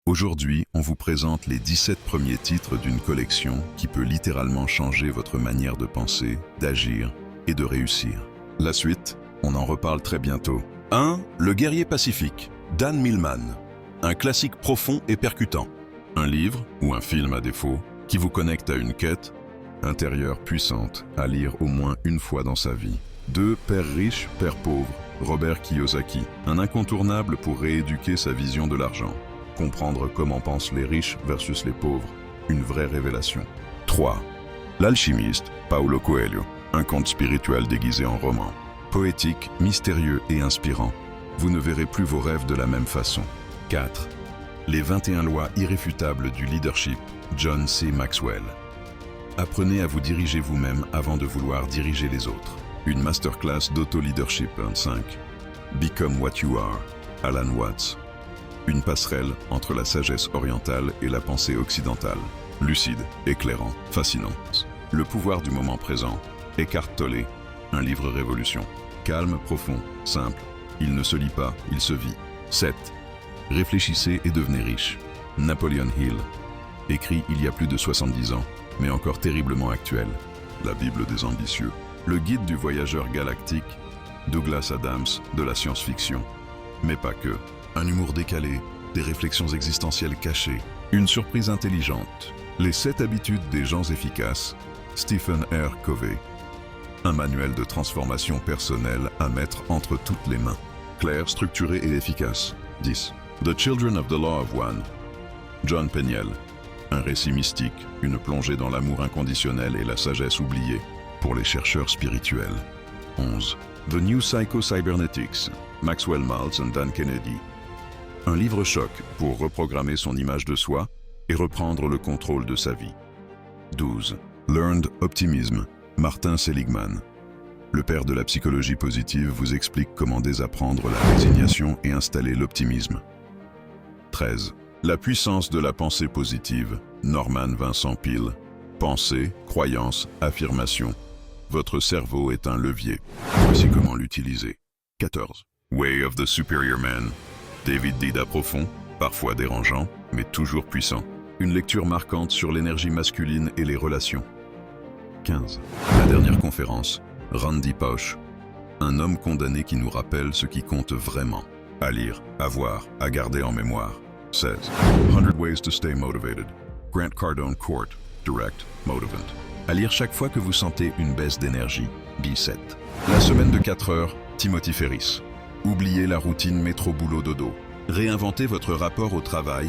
Aujourd'hui, on vous présente les 17 premiers titres d'une collection qui peut littéralement changer votre manière de penser, d'agir et de réussir. La suite, on en reparle très bientôt. 1. Le guerrier pacifique, Dan Millman. Un classique profond et percutant. Un livre, ou un film à défaut, qui vous connecte à une quête intérieure puissante à lire au moins une fois dans sa vie. 2. Père riche, père pauvre, Robert Kiyosaki. Un incontournable pour rééduquer sa vision de l'argent. Comprendre comment pensent les riches versus les pauvres. Une vraie révélation. 3. L'alchimiste, Paulo Coelho. Un conte spirituel déguisé en roman. Poétique, mystérieux et inspirant. Vous ne verrez plus vos rêves de la même façon. 4. Les 21 lois irréfutables du leadership, John C. Maxwell. Apprenez à vous diriger vous-même avant de vouloir diriger les autres. Une masterclass d'auto-leadership 5. Become what you are, Alan Watts. Une passerelle entre la sagesse orientale et la pensée occidentale. Lucide, éclairant, fascinant. Le pouvoir du moment présent, Eckhart Tolle. Un livre révolution. Calme, profond, simple. Il ne se lit pas, il se vit. 7. Réfléchissez et devenez riche. Napoleon Hill. Écrit il y a plus de 70 ans, mais encore terriblement actuel. La Bible des ambitieux. Le guide du voyageur galactique. Douglas Adams, de la science-fiction. Mais pas que. Un humour décalé, des réflexions existentielles cachées. Une surprise intelligente. Les 7 habitudes des gens efficaces. Stephen R. Covey. Un manuel de transformation personnelle à mettre entre toutes les mains. Clair, structuré et efficace. 10. The Children of the Law of One. John Peniel. Un récit mystique, une plongée dans l'amour inconditionnel et la sagesse oubliée pour les chercheurs spirituels. 11. The New Psycho-Cybernetics. Maxwell Maltz and Dan Kennedy. Un livre choc pour reprogrammer son image de soi et reprendre le contrôle de sa vie. 12. Learned Optimism. Martin Seligman. Le père de la psychologie positive vous explique comment désapprendre la résignation et installer l'optimisme. 13. La puissance de la pensée positive. Norman Vincent Peale. Pensée, croyance, affirmation. Votre cerveau est un levier. Voici comment l'utiliser. 14. Way of the Superior Man. David Dida profond, parfois dérangeant, mais toujours puissant. Une lecture marquante sur l'énergie masculine et les relations. 15. La dernière conférence. Randy Pausch. Un homme condamné qui nous rappelle ce qui compte vraiment. À lire, à voir, à garder en mémoire. 16. 100 Ways to Stay Motivated. Grant Cardone Court. Direct, Motivant. À lire chaque fois que vous sentez une baisse d'énergie. 17. La semaine de 4 heures. Timothy Ferriss. Oubliez la routine métro-boulot-dodo. Réinventez votre rapport au travail,